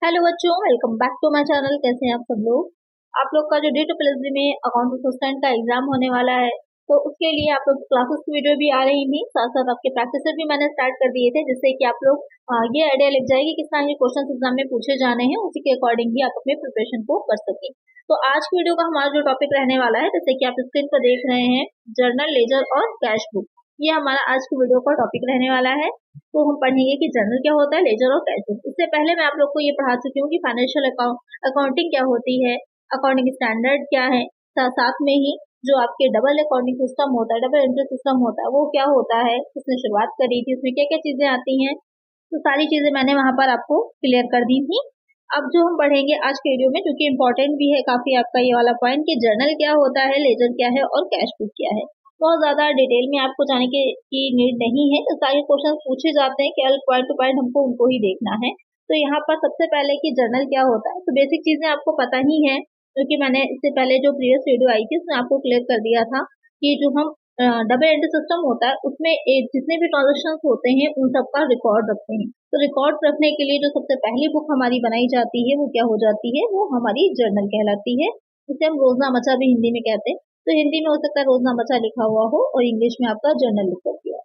Hello बच्चों, welcome back to my channel. कैसे हैं आप सब लोग। आप लोग का जो DSSB में अकाउंट असिस्टेंट का एग्जाम होने वाला है, तो उसके लिए आप लोग क्लासेस की वीडियो भी आ रही थी, साथ साथ आपके प्रैक्टिस भी मैंने स्टार्ट कर दिए थे, जिससे कि आप लोग ये आइडिया लग जाएगी किस तरह के क्वेश्चन एग्जाम में पूछे जाने हैं, उसी के अकॉर्डिंग भी आप अपने प्रिपरेशन को कर सकें। तो आज की वीडियो का हमारा जो टॉपिक रहने वाला है, जैसे कि आप स्क्रीन पर देख रहे हैं, जर्नल, लेजर और कैश बुक। ये हमारा आज की वीडियो का टॉपिक रहने वाला है। तो हम पढ़ेंगे कि जर्नल क्या होता है, लेजर और कैश बुक। इससे पहले मैं आप लोग को ये पढ़ा चुकी हूँ कि फाइनेंशियल अकाउंटिंग क्या होती है, अकाउंटिंग स्टैंडर्ड क्या है, साथ में ही जो आपके डबल अकाउंटिंग सिस्टम होता है, डबल एंट्री सिस्टम होता है, वो क्या होता है, किसने शुरुआत करी थी, उसमें क्या क्या चीजें आती हैं, तो सारी चीजें मैंने वहां पर आपको क्लियर कर दी थी। अब जो हम पढ़ेंगे आज के वीडियो में, जो कि इम्पोर्टेंट भी है काफी आपका ये वाला पॉइंट, कि जर्नल क्या होता है, लेजर क्या है और कैश बुक क्या है। बहुत ज्यादा डिटेल में आपको जाने की नीड नहीं है, तो सारे क्वेश्चन पूछे जाते हैं, केवल पॉइंट टू पॉइंट हमको उनको ही देखना है। तो यहाँ पर सबसे पहले कि जर्नल क्या होता है, तो बेसिक चीजें आपको पता ही है, क्योंकि मैंने इससे पहले जो प्रीवियस वीडियो आई थी उसमें आपको क्लियर कर दिया था कि जो हम डबल एंट्री सिस्टम होता है, उसमें जितने भी ट्रांजेक्शन होते हैं उन सबका रिकॉर्ड रखते हैं। तो रिकॉर्ड रखने के लिए जो सबसे पहली बुक हमारी बनाई जाती है, वो क्या हो जाती है, वो हमारी जर्नल कहलाती है, जिसे हम रोजनामचा भी हिंदी में कहते हैं। तो हिंदी में हो सकता है रोजनामचा लिखा हुआ हो और इंग्लिश में आपका जर्नल लिख कर दिया।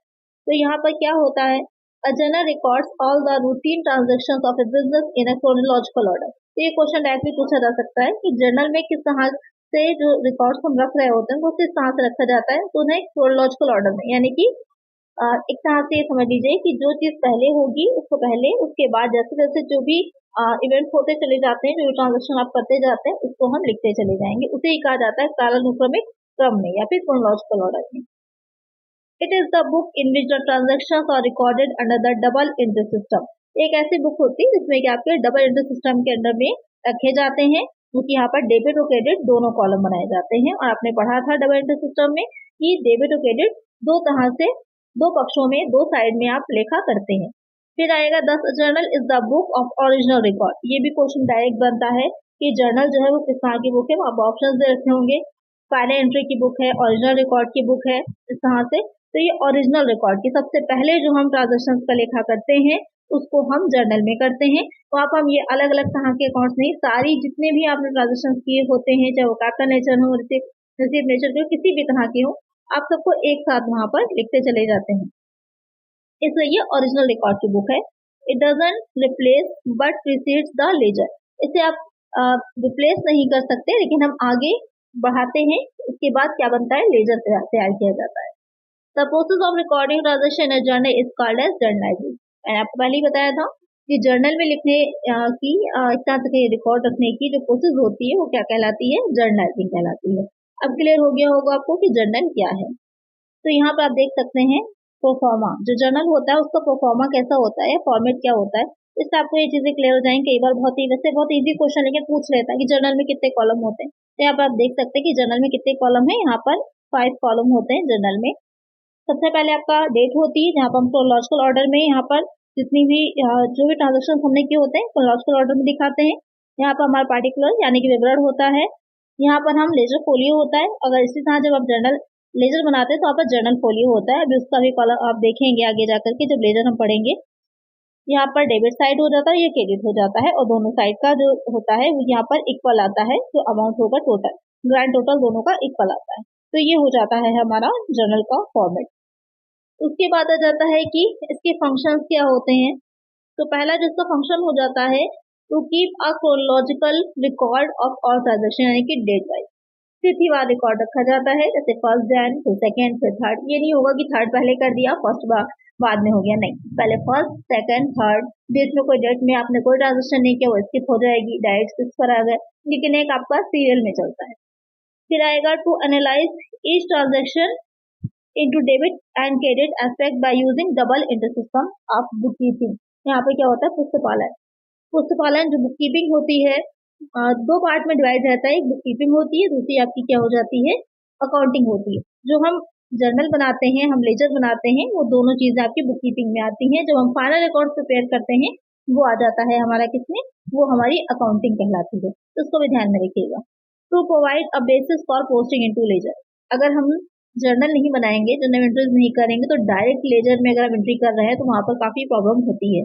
तो यहाँ पर क्या होता है, a journal records all the routine transactions of a business in a chronological order. तो ये क्वेश्चन डायरेक्टली पूछा जा सकता है कि जर्नल में किस तरह से जो रिकॉर्ड्स हम रख रहे होते हैं वो किस तरह से रखा जाता है, तो उन्हें क्रोनोलॉजिकल ऑर्डर में, यानी कि एक तरह से ये समझ लीजिए कि जो चीज पहले होगी उसको पहले, उसके बाद जैसे जैसे जो भी इवेंट्स होते चले जाते हैं, जो भी ट्रांजेक्शन आप करते जाते हैं, उसको हम लिखते चले जाएंगे। उसे ही कहा जाता है कालानुक्रमिक क्रम में या फिर क्रोनोलॉजिकल ऑर्डर में। It is the book in which the transactions are recorded under the double entry system. एक ऐसी बुक होती है जिसमें कि आपके डबल एंट्री सिस्टम के अंडर में रखे जाते हैं, क्योंकि यहाँ पर डेबिट और क्रेडिट दोनों कॉलम बनाए जाते हैं। और आपने पढ़ा था डबल एंट्री सिस्टम में कि डेबिट और क्रेडिट दो तरह से, दो पक्षों में, दो साइड में आप लेखा करते हैं। फिर आएगा दस journal is the book of original record. ये भी क्वेश्चन डायरेक्ट बनता है कि जर्नल जो है वो किस तरह की बुक है, आप ऑप्शन दे रखे होंगे, फाइनल एंट्री की बुक है, ओरिजिनल रिकॉर्ड की बुक है, इस तरह से। तो ये ओरिजिनल रिकॉर्ड की सबसे पहले जो हम ट्रांजेक्शन का लेखा करते हैं उसको हम जर्नल में करते हैं। वहां पर हम ये अलग अलग तरह के अकाउंट्स नहीं, सारी जितने भी आपने ट्रांजेक्शन किए होते हैं, चाहे वो कैपिटल नेचर हो, रिसीव नेचर के हो, किसी भी तरह के हो, आप सबको एक साथ वहां पर लिखते चले जाते हैं। इसलिए ये ओरिजिनल रिकॉर्ड की बुक है। It doesn't replace but precedes the ledger. इसे आप रिप्लेस नहीं कर सकते, लेकिन हम आगे बढ़ाते हैं, इसके बाद क्या बनता है, लेजर तैयार किया जाता है। The process of recording transaction in journal is called as journalizing. मैंने आपको पहले ही बताया था कि जर्नल में लिखने की, इस तरह से रिकॉर्ड रखने की जो प्रोसेस होती है वो क्या कहलाती है, जर्नलाइजिंग कहलाती है। अब क्लियर हो गया होगा आपको कि जर्नल क्या है। तो यहाँ पर आप देख सकते हैं प्रोफॉर्मा, जो जर्नल होता है उसका प्रोफॉर्मा कैसा होता है, फॉर्मेट क्या होता है, इससे आपको ये चीजें क्लियर हो जाएंगी। कई बार बहुत ही, वैसे बहुत इजी क्वेश्चन लेकिन पूछ लेता है कि जर्नल में कितने कॉलम होते हैं। तो यहाँ पर आप देख सकते हैं कि जर्नल में कितने कॉलम है, यहाँ पर 5 कॉलम होते हैं जर्नल में। सबसे पहले आपका डेट होती है, जहाँ पर हम क्रोनोलॉजिकल ऑर्डर में यहाँ पर जितनी भी जो भी ट्रांजेक्शन हमने किए होते हैं क्रोनोलॉजिकल ऑर्डर में दिखाते हैं। यहाँ पर हमारा पार्टिकुलर यानी कि विवरण होता है। यहाँ पर हम लेजर फोलियो होता है। अगर इसी तरह जब आप जर्नल लेजर बनाते हैं तो आप जर्नल फोलियो होता है। अभी उसका भी कॉलम आप देखेंगे आगे जाकर के, जब लेजर हम पढ़ेंगे। यहाँ पर डेबिट साइड हो जाता है, ये क्रेडिट हो जाता है, और दोनों साइड का जो होता है वो यहाँ पर इक्वल आता है, जो अमाउंट होगा टोटल, ग्रैंड टोटल दोनों का इक्वल आता है। तो ये हो जाता है हमारा जर्नल का फॉर्मेट। उसके बाद आ जाता है कि इसके फंक्शंस क्या होते हैं। तो पहला जिसका फंक्शन हो जाता है to keep a chronological record of all transaction, यानी कि डेट वाइज तिथिवार रिकॉर्ड रखा जाता है, जैसे फर्स्ट जैन, फिर सेकेंड, फिर थर्ड। ये नहीं होगा कि थर्ड पहले कर दिया, फर्स्ट बाद में हो गया, नहीं, पहले फर्स्ट, सेकेंड, थर्ड। बीच में कोई डेट में आपने कोई ट्रांजेक्शन नहीं किया वो स्किप हो जाएगी, डायरेक्ट सिक्स पर आ गए, लेकिन एक आपका सीरियल में चलता है। फिर आएगा to analyse each transaction into debit and credit aspect by using double entry system of bookkeeping। यहाँ पे क्या होता है, पुस्तपालन। पुस्तपालन जो बुककीपिंग होती है, दो पार्ट में डिवाइड रहता है, एक बुककीपिंग होती है, दूसरी आपकी क्या हो जाती है, अकाउंटिंग होती है। जो हम जर्नल बनाते हैं, हम लेजर बनाते हैं, वो दोनों चीजें आपकी बुककीपिंग में आती हैं। जब हम फाइनल अकाउंट प्रिपेयर करते हैं वो आ जाता है हमारा किसमें, वो हमारी अकाउंटिंग कहलाती है। तो उसको भी ध्यान में रखिएगा। To provide a basis for posting into ledger. अगर हम जर्नल नहीं बनाएंगे, जर्नल एंट्रीज नहीं करेंगे, तो डायरेक्ट लेजर में अगर आप एंट्री कर रहे हैं तो वहां पर काफी प्रॉब्लम होती है।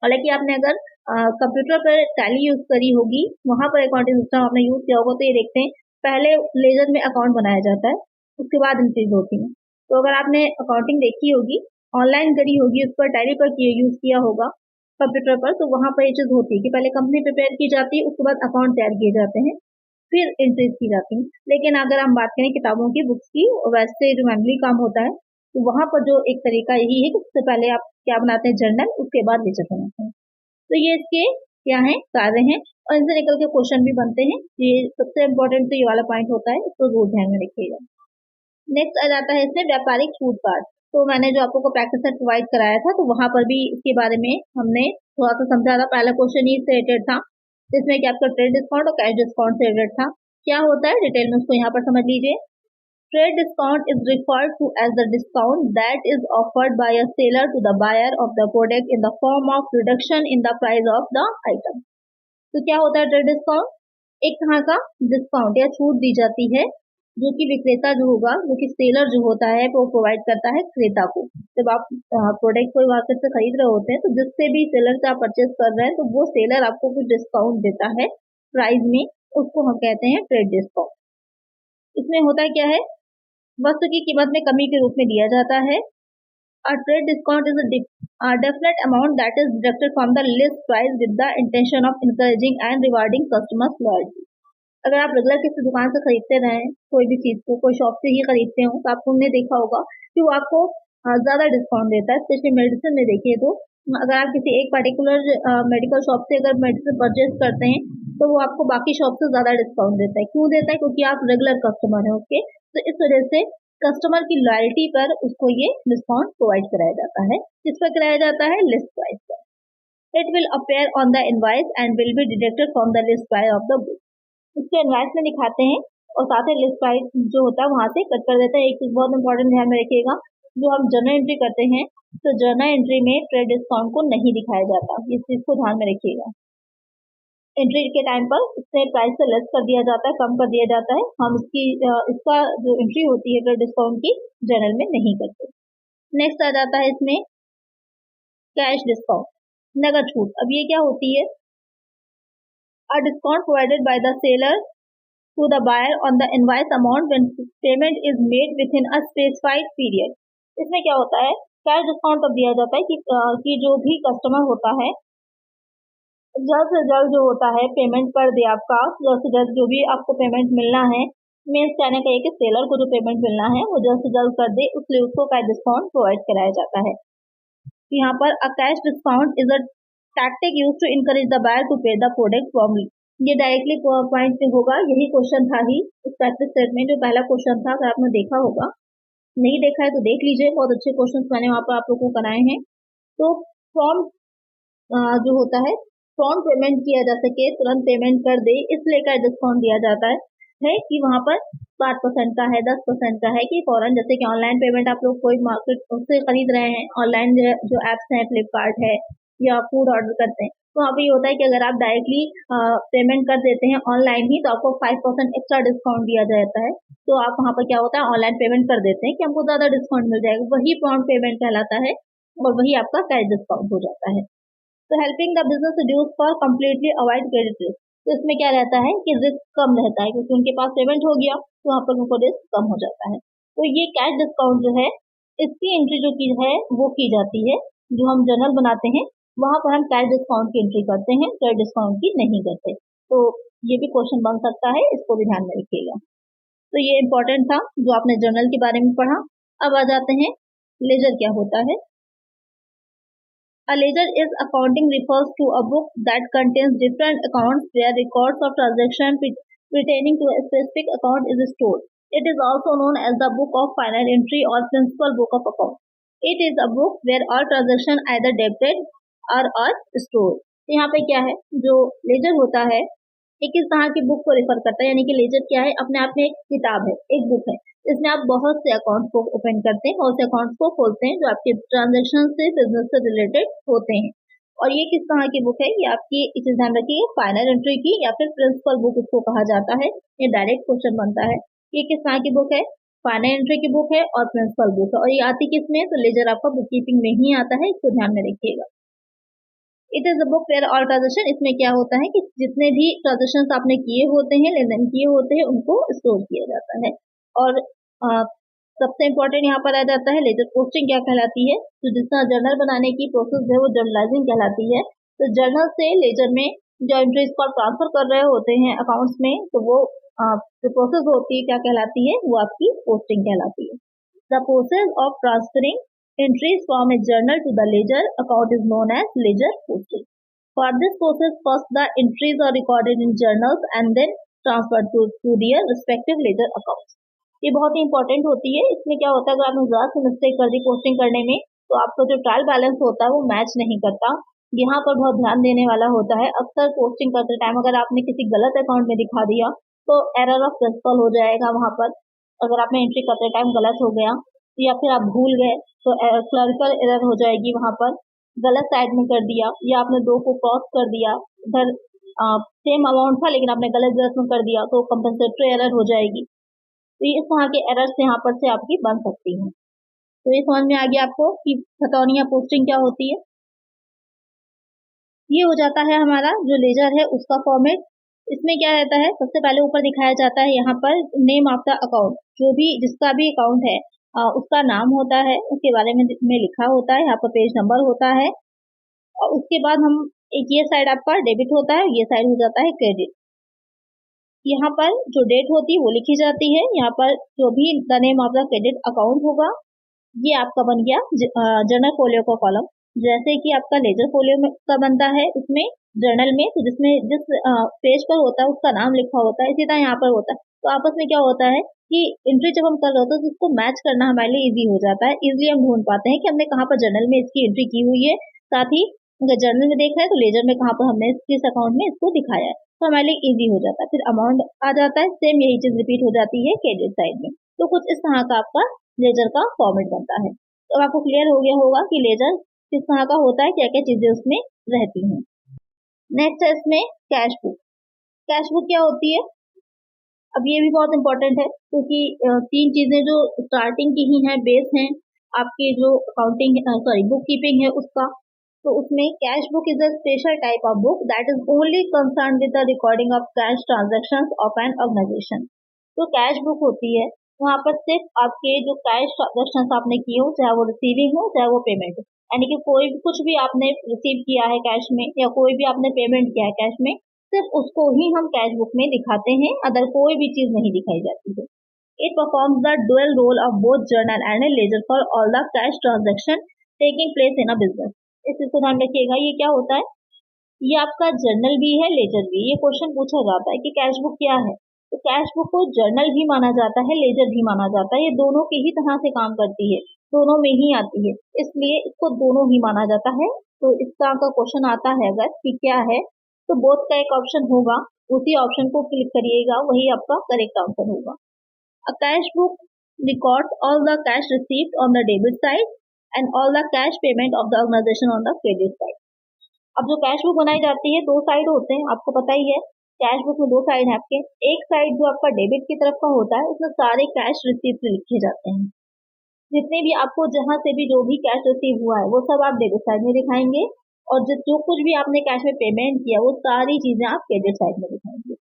हालांकि आपने अगर कंप्यूटर पर टैली यूज करी होगी, वहां पर अकाउंटिंग सिस्टम आपने यूज किया होगा, तो ये देखते हैं पहले लेजर में अकाउंट बनाया जाता है, उसके बाद एंट्रीज होती है। तो अगर आपने अकाउंटिंग देखी होगी, ऑनलाइन करी होगी, उस पर टैली पर यूज किया होगा कंप्यूटर पर, तो वहां पर ये चीज होती है कि पहले कंपनी प्रिपेयर की जाती है, उसके बाद अकाउंट तैयार किए जाते हैं, फिर एंट्रीज की जाती हैं। लेकिन अगर हम बात करें किताबों की, बुक्स की, वैसे जो मैनुअली काम होता है, तो वहां पर जो एक तरीका यही है कि सबसे पहले आप क्या बनाते हैं, जर्नल, उसके बाद लेजर बनाते हैं। तो ये इसके क्या है, कार्य हैं, और इनसे निकल के क्वेश्चन भी बनते हैं। ये सबसे इम्पोर्टेंट तो ये वाला पॉइंट होता है, इसको जरूर ध्यान में रखिएगा। नेक्स्ट आ जाता है इसमें व्यापारिक छूट कार्ड। तो मैंने जो आपको प्रैक्टिस सेट प्रोवाइड कराया था, तो वहां पर भी इसके बारे में हमने थोड़ा सा समझा था। पहला क्वेश्चन ही रिलेटेड था, जिसमें कि आपका ट्रेड डिस्काउंट और कैश डिस्काउंट से रिलेटेड था। क्या होता है डिटेल में उसको यहाँ पर समझ लीजिए। Trade discount is referred to as the discount that is offered by a seller to the buyer of the product in the form of reduction in the price of the item. तो क्या होता है trade discount? एक तरह का discount या छूट दी जाती है, जो कि विक्रेता जो होगा, जो कि सेलर जो होता है, वो प्रोवाइड करता है क्रेता को। जब आप प्रोडक्ट कोई मार्केट से खरीद रहे होते हैं, तो जिससे भी सेलर से आप परचेज कर रहे हैं, तो वो सेलर आपको कुछ डिस्काउंट देता है प्राइस में, उसको हम कहते हैं ट्रेड डिस्काउंट। इसमें होता है क्या है, वस्तु की कीमत में कमी के रूप में दिया जाता है। A trade discount is a definite amount that is deducted from the list price with the intention of encouraging and rewarding customers loyalty. अगर आप रेगुलर किसी दुकान से खरीदते रहे कोई भी चीज को, कोई शॉप से ही खरीदते हो, तो आपने देखा होगा कि वो आपको ज्यादा डिस्काउंट देता है। स्पेशली मेडिसिन में देखिए, तो अगर आप किसी एक पर्टिकुलर मेडिकल शॉप से अगर मेडिसिन परचेज करते हैं, तो वो आपको बाकी शॉप से ज्यादा डिस्काउंट देता है। क्यों देता है? क्योंकि आप रेगुलर कस्टमर हैं उसके। तो इस वजह से कस्टमर की लॉयल्टी पर उसको ये डिस्काउंट प्रोवाइड कराया जाता है। किस पर कराया जाता है? लिस्ट प्राइस पर। It will appear on the invoice and will be deducted from the list price of the book. इसके इनवॉइस में दिखाते हैं और साथ ही लिस्ट प्राइस जो होता है वहां से कट कर देता है। एक चीज बहुत इंपॉर्टेंट ध्यान में रखिएगा, जो हम जर्नल एंट्री करते हैं, तो जर्नल एंट्री में ट्रेड डिस्काउंट को नहीं दिखाया जाता, इस चीज को ध्यान में रखिएगा। एंट्री के टाइम पर इससे प्राइस से लेस कर दिया जाता है, कम कर दिया जाता है। हम इसका जो एंट्री होती है ट्रेड डिस्काउंट की, जर्नल में नहीं करते। नेक्स्ट आ जाता है इसमें कैश डिस्काउंट, नगद छूट। अब ये क्या होती है? A discount provided by the seller to the buyer on the invoice amount when payment is made within a specified period. इसमें क्या होता है? कैश डिस्काउंट तब दिया जाता है कि जो भी कस्टमर होता है, जल्द से जल्द जो होता है पेमेंट कर दे आपका, जल्द से जल्द जो भी आपको पेमेंट मिलना है, मीन्स कहने का कि सेलर को जो पेमेंट मिलना है वो जल्द से जल्द कर दे, इसलिए उसको कैश डिस्काउंट प्रोवाइड कराया जाता है। यहाँ पर a cash discount is a tactic use to encourage the buyer to pay the product promptly. ये डायरेक्टली पॉइंट पे होगा, यही क्वेश्चन था ही इस प्रैक्टिस सेट में, जो पहला क्वेश्चन था। अगर आपने देखा होगा, नहीं देखा है तो देख लीजिए, बहुत अच्छे क्वेश्चन मैंने वहां पर आप लोगों को कराए हैं। तो फॉर्म जो होता है, फॉर्म पेमेंट किया जा सके, तुरंत पेमेंट कर दे, इसलिए का डिस्काउंट दिया जाता है कि वहां पर 7% का है, 10% का है, कि फौरन, जैसे कि ऑनलाइन पेमेंट आप लोग कोई मार्केट से खरीद रहे हैं, ऑनलाइन जो एप्स हैं, फ्लिपकार्ट है या फूड ऑर्डर करते हैं, तो वहाँ पे ये होता है कि अगर आप डायरेक्टली पेमेंट कर देते हैं ऑनलाइन ही, तो आपको 5% एक्स्ट्रा डिस्काउंट दिया जाता है। तो आप वहाँ पर क्या होता है, ऑनलाइन पेमेंट कर देते हैं कि हमको ज्यादा डिस्काउंट मिल जाएगा, वही प्रॉम्प्ट पेमेंट कहलाता है और वही आपका कैश डिस्काउंट हो जाता है। तो helping the business reduce for completely avoid credit risk. तो इसमें क्या रहता है कि रिस्क कम रहता है, क्योंकि उनके पास पेमेंट हो गया, तो वहाँ पर उनको रिस्क कम हो जाता है। तो ये कैश डिस्काउंट जो है, इसकी एंट्री जो की है वो की जाती है, जो हम जर्नल बनाते हैं वहां पर हम कैश डिस्काउंट की एंट्री करते हैं, ट्रेड डिस्काउंट की नहीं करते। तो ये भी क्वेश्चन बन सकता है, इसको भी ध्यान में रखिएगा। तो ये इंपॉर्टेंट था जो आपने जर्नल के बारे में पढ़ा। अब आ जाते हैं लेजर क्या होता है। A ledger is accounting refers to a book that contains different accounts where records of transaction pertaining to a specific account is stored. It is also known as the book of final entry or principal book of account. It is a book where all transactions either debited or are stored. तो यहाँ पे क्या है, जो laser होता है एक इस तरह की बुक को रेफर करता है, यानी कि लेजर क्या है, अपने आप में एक किताब है, एक बुक है, इसमें आप बहुत से अकाउंट को ओपन करते हैं, बहुत से अकाउंट्स को खोलते हैं जो आपके ट्रांजैक्शन से, बिजनेस से रिलेटेड होते हैं। और ये किस तरह की बुक है, ये आपकी इस ध्यान रखिए, फाइनल एंट्री की या फिर प्रिंसिपल बुक इसको कहा जाता है। ये डायरेक्ट क्वेश्चन बनता है, ये किस तरह की बुक है, फाइनल एंट्री की बुक है और प्रिंसिपल बुक है। और ये आती किसमें, तो लेजर आपका बुक कीपिंग में ही आता है, इसको ध्यान में रखिएगा। It is a book where all transaction, इसमें क्या होता है कि जितने भी ट्रांजेक्शन आपने किए होते हैं, लेन देन किए होते हैं, उनको स्टोर किया जाता है। और सबसे इम्पोर्टेंट यहाँ पर आ जाता है लेजर पोस्टिंग क्या कहलाती है। तो जिस तरह जर्नल बनाने की प्रोसेस है वो जर्नलाइजिंग कहलाती है। तो जर्नल से लेजर में जो एंट्रीज को आप ट्रांसफर कर रहे होते हैं अकाउंट्स में, तो वो जो प्रोसेस होती है क्या कहलाती है, वो आपकी पोस्टिंग कहलाती है। The process of transferring entries from a journal to the ledger account is known as ledger posting. For this process, first the entries are recorded in journals and then transferred to their respective ledger accounts. ये बहुत ही important होती है। इसमें क्या होता है, अगर आपने ज़रा सी मिस्टेक कर दी पोस्टिंग करने में, तो आपका जो ट्रायल बैलेंस होता है वो मैच नहीं करता। यहाँ पर बहुत ध्यान देने वाला होता है। अक्सर पोस्टिंग करते टाइम अगर आपने किसी गलत अकाउंट में दिखा दिया तो एरर ऑफ प्रिंसिपल हो जाएगा वहाँ पर। अगर आपने एंट्री करते टाइम गलत हो गया या फिर आप भूल गए तो क्लरिकल एरर हो जाएगी वहाँ पर। गलत साइड में कर दिया या आपने दो को क्रॉस कर दिया, इधर सेम अमाउंट था लेकिन आपने गलत जगह में कर दिया तो कंपनसेटरी एरर हो जाएगी। तो इस तरह के एरर्स यहाँ पर से आपकी बन सकती हैं। तो ये समझ में आ गया आपको कि खतौनिया पोस्टिंग क्या होती है। ये हो जाता है हमारा जो लेजर है उसका फॉर्मेट। इसमें क्या रहता है, सबसे पहले ऊपर दिखाया जाता है यहाँ पर नेम ऑफ द अकाउंट, जो भी जिसका भी अकाउंट है उसका नाम होता है, उसके बारे में लिखा होता है, यहाँ पर पेज नंबर होता है। और उसके बाद हम ये साइड आपका डेबिट होता है, ये साइड हो जाता है क्रेडिट। यहाँ पर जो डेट होती है वो लिखी जाती है, यहाँ पर जो भी the name of the credit account होगा ये आपका बन गया जर्नल फोलियो का कॉलम। जैसे कि आपका लेजर फोलियो का बनता है उसमें जर्नल में, तो जिसमें जिस पेज पर होता है उसका नाम लिखा होता है, इसी तरह यहाँ पर होता है। तो आपस में क्या होता है कि एंट्री जब हम कर रहे होते हैं तो उसको मैच करना हमारे लिए इजी हो जाता है। इजीली हम ढूंढ पाते हैं कि हमने कहाँ पर जर्नल में इसकी एंट्री की हुई है, साथ ही अगर जर्नल में देख रहे हैं तो लेजर में कहाँ पर हमने किस अकाउंट में इसको दिखाया है, तो हमारे लिए इजी हो जाता है। फिर अमाउंट आ जाता है, सेम यही चीज रिपीट हो जाती है क्रेडिट साइड में। तो कुछ इस तरह का आपका लेजर का फॉर्मेट बनता है। तो आपको क्लियर हो गया होगा कि लेजर किस तरह का होता है, क्या क्या चीजें उसमें रहती हैं। नेक्स्ट है इसमें कैश बुक। कैश बुक क्या होती है, अब ये भी बहुत इंपॉर्टेंट है क्योंकि तीन चीजें जो स्टार्टिंग की ही हैं, बेस हैं आपके जो अकाउंटिंग बुक कीपिंग है उसका। तो उसमें cash book is a special type of book that is only concern with the recording of cash transactions of an organisation. तो कैश बुक होती है, वहाँ पर सिर्फ आपके जो कैश ट्रांजैक्शंस आपने किए हो, चाहे वो रिसीविंग हो चाहे वो पेमेंट हो, यानी कि कोई भी कुछ भी आपने रिसीव किया है कैश में या कोई भी आपने पेमेंट किया है कैश में, सिर्फ उसको ही हम कैश बुक में दिखाते हैं, अदर कोई भी चीज नहीं दिखाई जाती है। It performs the dual role of both journal and ledger for all the cash transaction taking place in a business. इस चीज को ध्यान रखिएगा, ये क्या होता है, ये आपका जर्नल भी है लेजर भी। ये क्वेश्चन पूछा जाता है कि कैश बुक क्या है, तो कैश बुक को जर्नल भी माना जाता है, लेजर भी माना जाता है। ये दोनों के ही तरह से काम करती है, दोनों में ही आती है, इसलिए इसको दोनों ही माना जाता है। तो इस तरह का क्वेश्चन आता है अगर कि क्या है, तो बोथ का एक ऑप्शन होगा, उसी ऑप्शन को क्लिक करिएगा, वही आपका करेक्ट आंसर होगा। A cash book records all the cash received on the debit side and all the cash payment of the organisation on the credit side. अब जो कैश बुक बनाई जाती है, दो साइड होते हैं, आपको पता ही है कैश बुक में दो साइड है आपके। एक साइड जो आपका डेबिट की तरफ का होता है उसमें सारे कैश रिसीव्ड लिखे जाते हैं, जितने भी आपको जहां से भी जो भी कैश रिसीव हुआ है वो सब आप डेबिट साइड में दिखाएंगे, और जो कुछ भी आपने कैश में पेमेंट किया वो सारी चीजें आप क्रेडिट साइड में दिखाएंगे।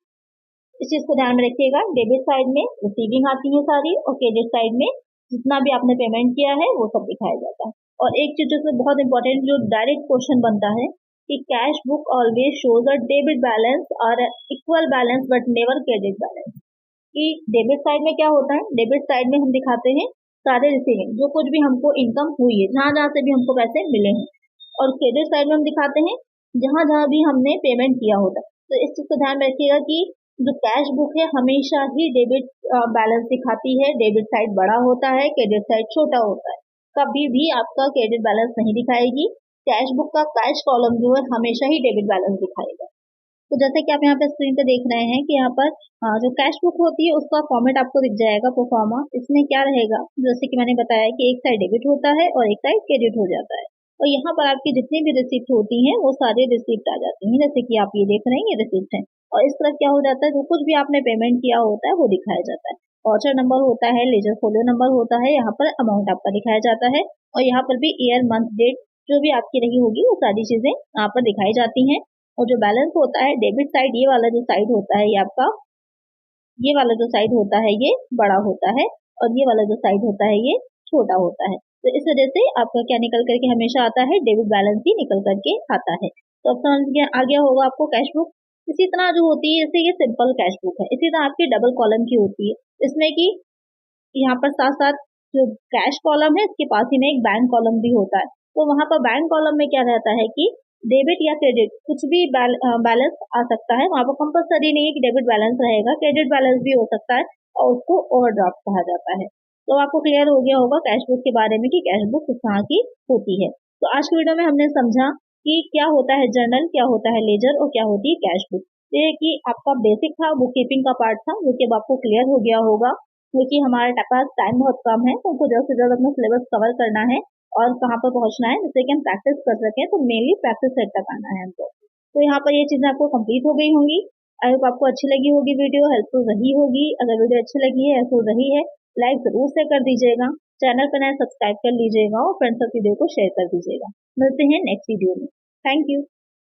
इस चीज को ध्यान में रखिएगा, डेबिट साइड में रिसीविंग आती है सारी और क्रेडिट साइड में जितना भी आपने पेमेंट किया है वो सब दिखाया जाता है। और एक चीज जो बहुत इंपॉर्टेंट जो डायरेक्ट क्वेश्चन बनता है कि cash book always shows a debit balance और equal balance but never credit balance. कि डेबिट साइड में क्या होता है, डेबिट साइड में हम दिखाते हैं सारे रिसीविंग, जो कुछ भी हमको इनकम हुई है, जहां जहां से भी हमको पैसे मिले हैं, और क्रेडिट साइड में हम दिखाते हैं जहां जहां भी हमने पेमेंट किया होता है। तो इस चीज को ध्यान में रखिएगा कि जो कैश बुक है हमेशा ही डेबिट बैलेंस दिखाती है, डेबिट साइड बड़ा होता है, क्रेडिट साइड छोटा होता है, कभी भी आपका क्रेडिट बैलेंस नहीं दिखाएगी। कैश बुक का कैश कॉलम जो है हमेशा ही डेबिट बैलेंस दिखाएगा। तो जैसे कि आप यहाँ पे स्क्रीन पे देख रहे हैं कि यहाँ पर जो कैश बुक होती है उसका फॉर्मेट आपको दिख जाएगा प्रोफार्मा। इसमें क्या रहेगा, जैसे कि मैंने बताया कि एक साइड डेबिट होता है और एक साइड क्रेडिट हो जाता है, और यहाँ पर आपकी जितनी भी रिसिप्ट होती हैं वो सारी रिसिप्ट आ जाती हैं, जैसे कि आप ये देख रहे हैं ये रिसिप्ट है। और इस तरफ क्या हो जाता है, जो कुछ भी आपने पेमेंट किया होता है वो दिखाया जाता है। वाउचर नंबर होता है, लेजर फोलियो नंबर होता है, यहाँ पर अमाउंट आपका दिखाया जाता है, और यहाँ पर भी ईयर मंथ डेट जो भी आपकी रही होगी वो सारी चीजें यहाँ पर दिखाई जाती हैं। और जो बैलेंस होता है डेबिट साइड, ये वाला जो साइड होता है ये आपका, ये वाला जो साइड होता है ये बड़ा होता है और ये वाला जो साइड होता है ये छोटा होता है। तो इस वजह से आपका क्या निकल करके हमेशा आता है, डेबिट बैलेंस ही निकल करके आता है। तो अब समझ गया आ गया होगा आपको कैश बुक। इसी तरह जो होती है, जैसे ये सिंपल कैश बुक है, इसी तरह आपकी डबल कॉलम की होती है, इसमें कि यहाँ पर साथ साथ जो कैश कॉलम है इसके पास ही में एक बैंक कॉलम भी होता है। तो वहां पर बैंक कॉलम में क्या रहता है कि डेबिट या क्रेडिट कुछ भी बैलेंस आ सकता है। वहां पर कंपलसरी नहीं है कि डेबिट बैलेंस रहेगा, क्रेडिट बैलेंस भी हो सकता है और उसको ओवरड्राफ्ट कहा जाता है। तो आपको क्लियर हो गया होगा कैश बुक के बारे में कि कैश बुक किस तरह की होती है। तो आज की वीडियो में हमने समझा कि क्या होता है जर्नल, क्या होता है लेजर और क्या होती है कैश बुक। ये कि आपका बेसिक था, बुक कीपिंग का पार्ट था, जो कि अब आपको क्लियर हो गया होगा। क्योंकि हमारे पास टाइम बहुत कम है, तो हमको जल्द से जल्द अपना सिलेबस कवर करना है और कहाँ पर पहुंचना है जिससे कि हम प्रैक्टिस कर सकें। तो मेनली प्रैक्टिस सेट तक आना है हमको। तो यहाँ पर ये चीजें आपको कंप्लीट हो गई होंगी। आई होप आपको अच्छी लगी होगी, वीडियो हेल्पफुल रही होगी। अगर वीडियो अच्छी लगी है, हेल्पफुल रही है, लाइक जरूर से कर दीजिएगा, चैनल पर नया सब्सक्राइब कर लीजिएगा और फ्रेंड्स और वीडियो को शेयर कर दीजिएगा। मिलते हैं नेक्स्ट वीडियो में। Thank you.